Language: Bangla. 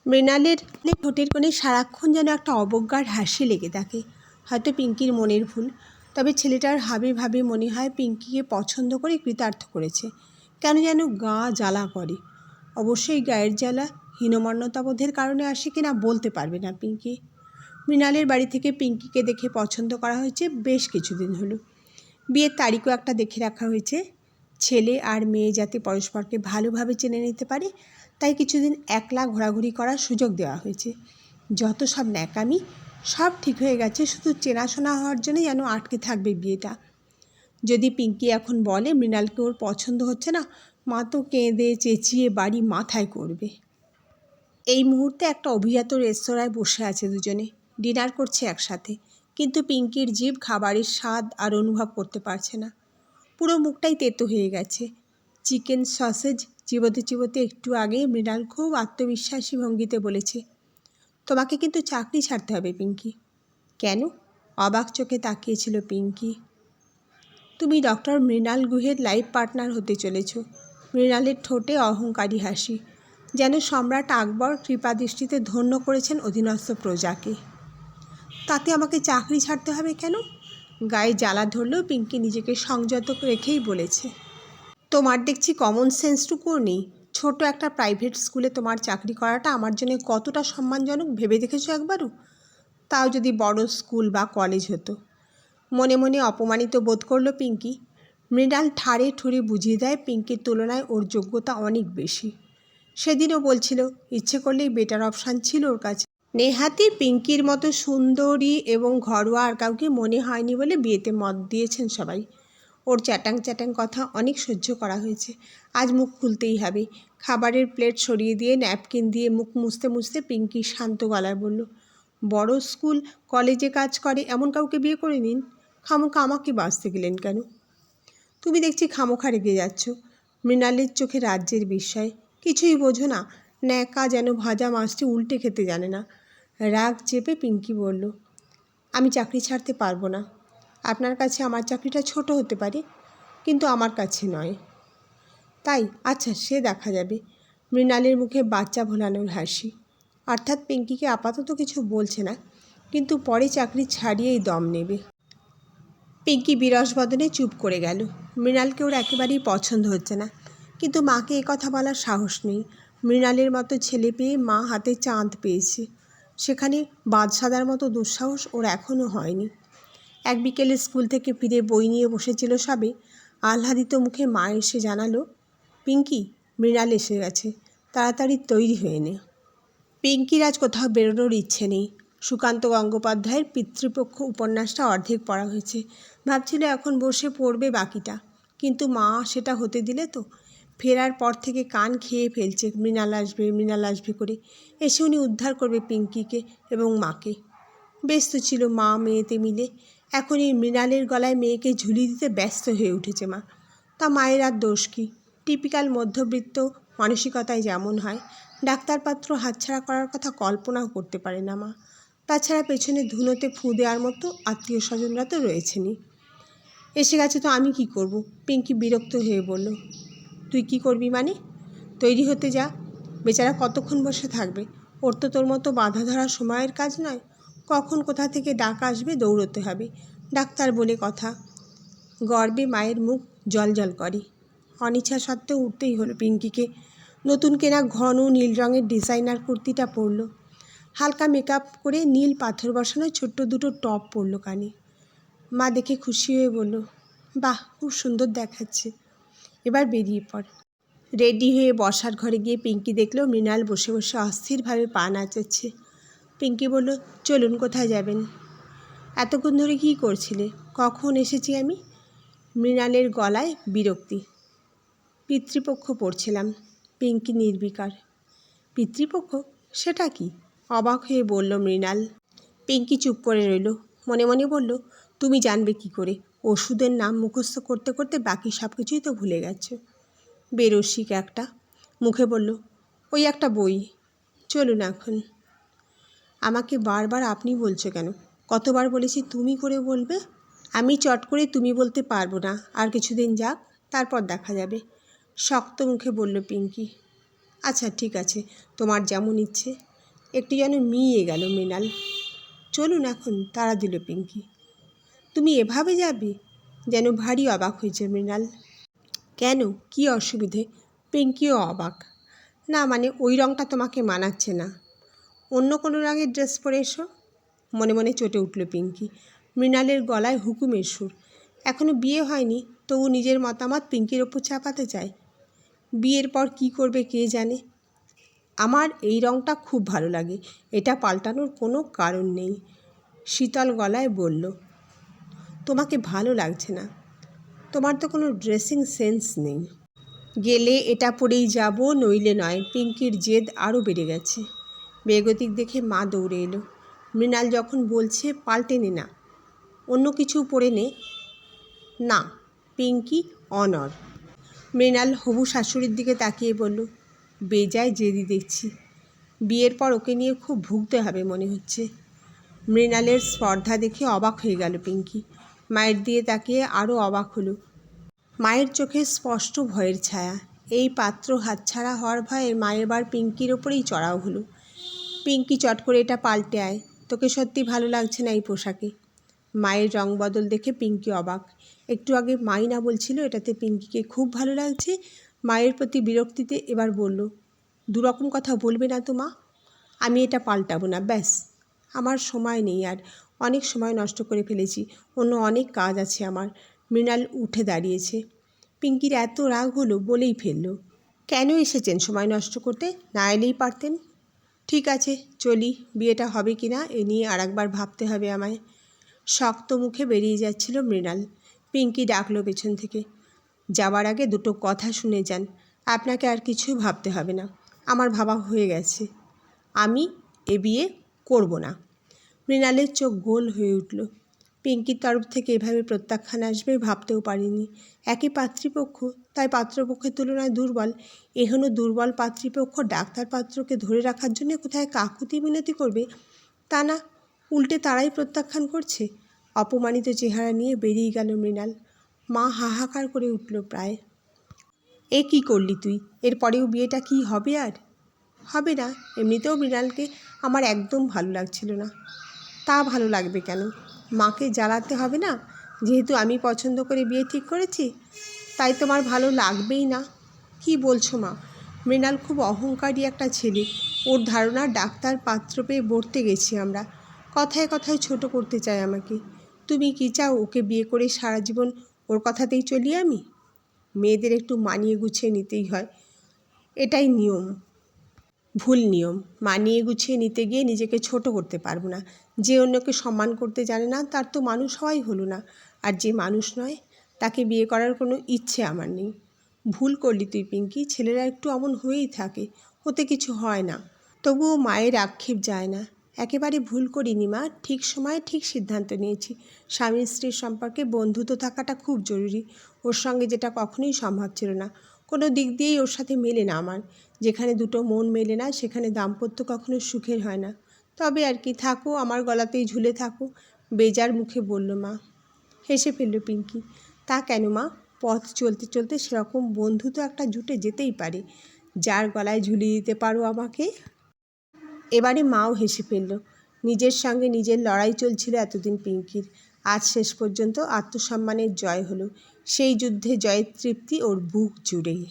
মৃণালের ঠোঁটের কোণে সারাক্ষণ যেন একটা অবজ্ঞার হাসি লেগে থাকে। হয়তো পিঙ্কির মনের ভুল, তবে ছেলেটার হাবে ভাবে মনে হয় পিঙ্কিকে পছন্দ করে কৃতার্থ করেছে। কেন যেন গা জ্বালা করে। অবশ্যই গায়ের জ্বালা হীনমন্যতাবোধের কারণে আসে কিনা বলতে পারবে না পিঙ্কি। মৃণালের বাড়ি থেকে পিঙ্কিকে দেখে পছন্দ করা হয়েছে বেশ কিছুদিন হলো। বিয়ের তারিখও একটা দেখে রাখা হয়েছে। ছেলে আর মেয়ে যাতে পরস্পরকে ভালোভাবে চেনে নিতে পারে, তাই কিছুদিন একলা ঘোরাঘুরি করার সুযোগ দেওয়া হয়েছে। যত সব ন্যাকামি, সব ঠিক হয়ে গেছে, শুধু চেনাশোনা হওয়ার জন্য যেন আটকে থাকবে বিয়েটা। যদি পিঙ্কি এখন বলে মৃণালকে ওর পছন্দ হচ্ছে না, মা তো কেঁদে চেঁচিয়ে বাড়ি মাথায় করবে। এই মুহূর্তে একটা অভিজাত রেস্তোরাঁয় বসে আছে দুজনে, ডিনার করছে একসাথে, কিন্তু পিঙ্কির জিভ খাবারের স্বাদ আর অনুভব করতে পারছে না। পুরো মুখটাই তেতো হয়ে গেছে। চিকেন সসেজ চিবোতে চিবোতে একটু আগে মৃণাল খুব আত্মবিশ্বাসী ভঙ্গিতে বলেছে, তোমাকে কিন্তু চাকরি ছাড়তে হবে পিঙ্কি। কেন? অবাক চোখে তাকিয়েছিল পিঙ্কি। তুমি ডক্টর মৃণাল গুহের লাইফ পার্টনার হতে চলেছ। মৃণালের ঠোঁটে অহংকারী হাসি, যেন সম্রাট আকবর কৃপাদৃষ্টিতে ধন্য করেছেন অধীনস্থ প্রজাকে। তাতে আমাকে চাকরি ছাড়তে হবে কেন? গায়ে জ্বালা ধরলেও পিঙ্কি নিজেকে সংযত রেখেই বলেছে, তোমার দেখছি কমন সেন্সটুকুও নেই। ছোট একটা প্রাইভেট স্কুলে তোমার চাকরি করাটা আমার জন্য কতটা সম্মানজনক ভেবে দেখেছো একবারও? তাও যদি বড় স্কুল বা কলেজ হতো। মনে মনে অপমানিত বোধ করলো পিঙ্কি। মৃণাল ঠাড়ে ঠুড়ে বুঝিয়ে দেয় পিঙ্কির তুলনায় ওর যোগ্যতা অনেক বেশি। সেদিনও বলছিল ইচ্ছে করলেই বেটার অপশান ছিল ওর কাছে। নেহাতি পিঙ্কির মতো সুন্দরী এবং ঘরোয়া আর কাউকে মনে হয়নি বলে বিয়েতে মত দিয়েছেন সবাই। ওর চ্যাটাং চ্যাটাং কথা অনেক সহ্য করা হয়েছে, আজ মুখ খুলতেই হবে। খাবারের প্লেট সরিয়ে দিয়ে ন্যাপকিন দিয়ে মুখ মুছতে মুছতে পিঙ্কি শান্ত গলায় বলল, বড় স্কুল কলেজে কাজ করে এমন কাউকে বিয়ে করে নিন। খামোখা আমাকে বাঁচতে গেলেন কেন? তুমি দেখছি খামোখা রেগে যাচ্ছ। মৃণালের চোখে রাজ্যের বিস্ময়। কিছুই বোঝো না? ন্যাকা যেন ভাজা মাছটি উল্টে খেতে জানে না। রাগ চেপে পিঙ্কি বলল, আমি চাকরি ছাড়তে পারবো না। আপনার কাছে আমার চাকরিটা ছোট হতে পারে, কিন্তু আমার কাছে নয়। তাই? আচ্ছা, সে দেখা যাবে। মৃণালের মুখে বাচ্চা ভোলানোর হাসি। অর্থাৎ পিঙ্কিকে আপাতত কিছু বলছে না, কিন্তু পরে চাকরি ছাড়িয়েই দম নেবে। পিঙ্কি বিরস বদনে চুপ করে গেল। মৃণালকে ওর একেবারেই পছন্দ হচ্ছে না, কিন্তু মাকে কথা বলার সাহস নেই। মৃণালের মতো ছেলে পেয়ে মা হাতে চাঁদ পেয়েছে, সেখানে বাদশাদার মতো দুঃসাহস ওর এখনও হয়নি। এক বিকেলে স্কুল থেকে ফিরে বই নিয়ে বসেছিল সবে, আহ্লাদিত মুখে মা এসে জানালো, পিঙ্কি, মৃণাল এসে গেছে, তাড়াতাড়ি তৈরি হয়ে নে। পিঙ্কির আজ কোথাও বেরোনোর ইচ্ছে নেই। সুকান্ত গঙ্গোপাধ্যায়ের পিতৃপক্ষ উপন্যাসটা অর্ধেক পড়া হয়েছে, ভাবছিল এখন বসে পড়বে বাকিটা, কিন্তু মা সেটা হতে দিলে তো। ফেরার পর থেকে কান খেয়ে ফেলছে মৃণাল আসবে করে। এসে উনি উদ্ধার করবে পিঙ্কিকে এবং মাকে। ব্যস্ত ছিল মা মেয়েতে মিলে। এখন এই মৃণালের গলায় মেয়েকে ঝুলিয়ে দিতে ব্যস্ত হয়ে উঠেছে মা। তা মায়ের আর দোষ কী? টিপিক্যাল মধ্যবিত্ত মানসিকতায় যেমন হয়, ডাক্তারপাত্র হাতছাড়া করার কথা কল্পনাও করতে পারে না মা। তাছাড়া পেছনে ধুনোতে ফুঁ দেওয়ার মতো আত্মীয় স্বজনরা তো রয়েছেনই। এসে গেছে তো আমি কি করব? পিঙ্কি বিরক্ত হয়ে বলল, তুই কি করবি মানে? তৈরি হতে যা। বেচারা কতক্ষণ বসে থাকবে? ওর তো তোর মতো বাধা ধরা সময়ের কাজ নয়। কখন কোথা থেকে ডাক আসবে দৌড়তে হবে। ডাক্তার বলে কথা। গর্বে মায়ের মুখ জলজল করে। অনিচ্ছা সত্ত্বেও উঠতেই হলো পিঙ্কিকে। নতুন কেনা ঘন নীল রঙের ডিজাইনার কুর্তিটা পরল। হালকা মেকআপ করে নীল পাথর বসানো ছোট্ট দুটো টপ পরল কানে। মা দেখে খুশি হয়ে বলল, বাহ, খুব সুন্দর দেখাচ্ছে, এবার বেরিয়ে পড়। রেডি হয়ে বসার ঘরে গিয়ে পিঙ্কি দেখল মৃণাল বসে বসে অস্থিরভাবে পা নাচাচ্ছে। পিঙ্কি বলল, চলুন, কোথায় যাবেন? এতক্ষণ ধরে কী করছিলে? কখন এসেছি আমি? মৃণালের গলায় বিরক্তি। পিতৃপক্ষ পড়ছিলাম। পিঙ্কি নির্বিকার। পিতৃপক্ষ? সেটা কি? অবাক হয়ে বলল মৃণাল। পিঙ্কি চুপ করে রইল। মনে মনে বলল, তুমি জানবে কি করে? ওষুধের নাম মুখস্থ করতে করতে বাকি সব কিছুই তো ভুলে গেছো। বেরসিক একটা। মুখে বলল, ওই একটা বই। চলুন এখন। আমাকে বারবার আপনি বলছো কেন? কতবার বলেছি তুমি করে বলবে? আমি চট করে তুমি বলতে পারবো না, আর কিছুদিন যাক, তারপর দেখা যাবে। শক্ত মুখে বলল পিঙ্কি। আচ্ছা ঠিক আছে, তোমার যেমন ইচ্ছে। একটু যেন মিয়ে গেল মৃণাল। চলুন এখন, তাড়া দিল পিঙ্কি। তুমি এভাবে যাবে? যেন ভারী অবাক হয়েছে মৃণাল। কেন, কি অসুবিধে? পিঙ্কিও অবাক। না মানে ওই রঙটা তোমাকে মানাচ্ছে না, অন্য কোনো রঙের ড্রেস পরে এসো। মনে মনে চটে উঠল পিঙ্কি। মৃণালের গলায় হুকুমের সুর। এখনও বিয়ে হয়নি, তবু নিজের মতামত পিঙ্কির ওপর চাপাতে চায়। বিয়ের পর কি করবে কে জানে। আমার এই রঙটা খুব ভালো লাগে, এটা পাল্টানোর কোনো কারণ নেই, শীতল গলায় বলল। তোমাকে ভালো লাগছে না? তোমার তো কোনো ড্রেসিং সেন্স নেই। গেলে এটা পরেই যাব, নইলে নয়। পিঙ্কির জেদ আরও বেড়ে গেছে। বেগতিক দেখে মা দৌড়ে এলো। মৃণাল যখন বলছে পাল্টে নে না, অন্য কিছু পরে নে। না, পিঙ্কি অনড়। মৃণাল হবু শাশুড়ির দিকে তাকিয়ে বলল, বেজায় জেদি দেখছি। বিয়ের পর ওকে নিয়ে খুব ভুগতে হবে মনে হচ্ছে। মৃণালের স্পর্ধা দেখে অবাক হয়ে গেল পিঙ্কি। মায়ের দিয়ে তাকিয়ে আরও অবাক হলো। মায়ের চোখে স্পষ্ট ভয়ের ছায়া। এই পাত্র হাতছাড়া হওয়ার ভয়ে মায়ের বার পিঙ্কির ওপরেই চড়াও হলো। পিঙ্কি চট করে এটা পাল্টে আয়, তোকে সত্যি ভালো লাগছে না এই পোশাকে। মায়ের রং বদল দেখে পিঙ্কি অবাক। একটু আগে মাই না বলছিল এটাতে পিঙ্কিকে খুব ভালো লাগছে। মায়ের প্রতি বিরক্তিতে এবার বলল, দুরকম কথা বলবে না তো মা। আমি এটা পাল্টাবো না, ব্যাস। আমার সময় নেই আর, অনেক সময় নষ্ট করে ফেলেছি, অন্য অনেক কাজ আছে আমার। মৃণাল উঠে দাঁড়িয়েছে। পিঙ্কির এত রাগ হলো, বলেই ফেলল, কেন এসেছেন সময় নষ্ট করতে? না এলেই পারতেন। ঠিক আছে চলি, বিয়েটা হবে কি না এ নিয়ে আর একবার ভাবতে হবে আমায়। শক্ত মুখে বেরিয়ে যাচ্ছিল মৃণাল। পিঙ্কি ডাকলো পেছন থেকে, যাবার আগে দুটো কথা শুনে যান। আপনাকে আর কিছু ভাবতে হবে না, আমার ভাবা হয়ে গেছে। আমি এ বিয়ে করব না। মৃণালের চোখ গোল হয়ে উঠল। পিঙ্কির তরফ থেকে এভাবে প্রত্যাখ্যান আসবে ভাবতেও পারিনি। একই পাত্রীপক্ষ, তাই পাত্রপক্ষের তুলনায় দুর্বল। এখনও দুর্বল পাত্রীপক্ষ ডাক্তার পাত্রকে ধরে রাখার জন্য কোথায় কাকুতি মিনতি করবে, তা না, উল্টে তারাই প্রত্যাখ্যান করছে। অপমানিত চেহারা নিয়ে বেরিয়ে গেল মৃণাল। মা হাহাকার করে উঠল প্রায়। এ কি করলি তুই? এরপরেও বিয়েটা কি হবে আর? হবে না। এমনিতেও মৃণালকে আমার একদম ভালো লাগছিল না। তা ভালো লাগবে কেন? মাকে জ্বালাতে হবে না? যেহেতু আমি পছন্দ করে বিয়ে ঠিক করেছি, তাই তোমার ভালো লাগবেই না? কি বলছো মা? মৃণাল খুব অহংকারী একটা ছেলে। ওর ধারণা ডাক্তার পাত্র পেয়ে বর্তে গেছি আমরা। কথায় কথায় ছোট করতে চায় আমাকে। তুমি কি চাও ওকে বিয়ে করে সারা জীবন ওর কথাতেই চলি আমি? মেয়েদের একটু মানিয়ে গুছিয়ে নিতেই হয়, এটাই নিয়ম। ভুল নিয়ম। মানিয়ে গুছিয়ে নিতে গিয়ে নিজেকে ছোট করতে পারবো না। যে অন্যকে সম্মান করতে জানে না তার তো মানুষ হওয়াই হলো না। আর যে মানুষ নয় তাকে বিয়ে করার কোনো ইচ্ছে আমার নেই। ভুল করলি তুই পিঙ্কি, ছেলেরা একটু অমন হয়েই থাকে, ওতে কিছু হয় না। তবুও মায়ের আক্ষেপ যায় না। একেবারে ভুল করিনি মা, ঠিক সময়ে ঠিক সিদ্ধান্ত নিয়েছি। স্বামী স্ত্রীর সম্পর্কে বন্ধুত্ব থাকাটা খুব জরুরি। ওর সঙ্গে যেটা কখনোই সম্ভব ছিল না, কোনো দিক দিয়েই ওর সাথে মেলে না আমার। যেখানে দুটো মন মেলে না সেখানে দাম্পত্য কখনো সুখের হয় না। তবে আর কি, থাকো আমার গলাতেই ঝুলে থাকো, বেজার মুখে বলল মা। হেসে ফেলল পিঙ্কি। তা কেন মা? পথ চলতে চলতে সেরকম বন্ধু তো একটা জুটে যেতেই পারে, যার গলায় ঝুলিয়ে দিতে পারো আমাকে। এবারে মাও হেসে ফেলল। নিজের সঙ্গে নিজের লড়াই চলছিল এতদিন পিঙ্কির, আজ শেষ পর্যন্ত আত্মসম্মানের জয় হলো। সেই যুদ্ধে জয়ের তৃপ্তি ওর বুক জুড়েই।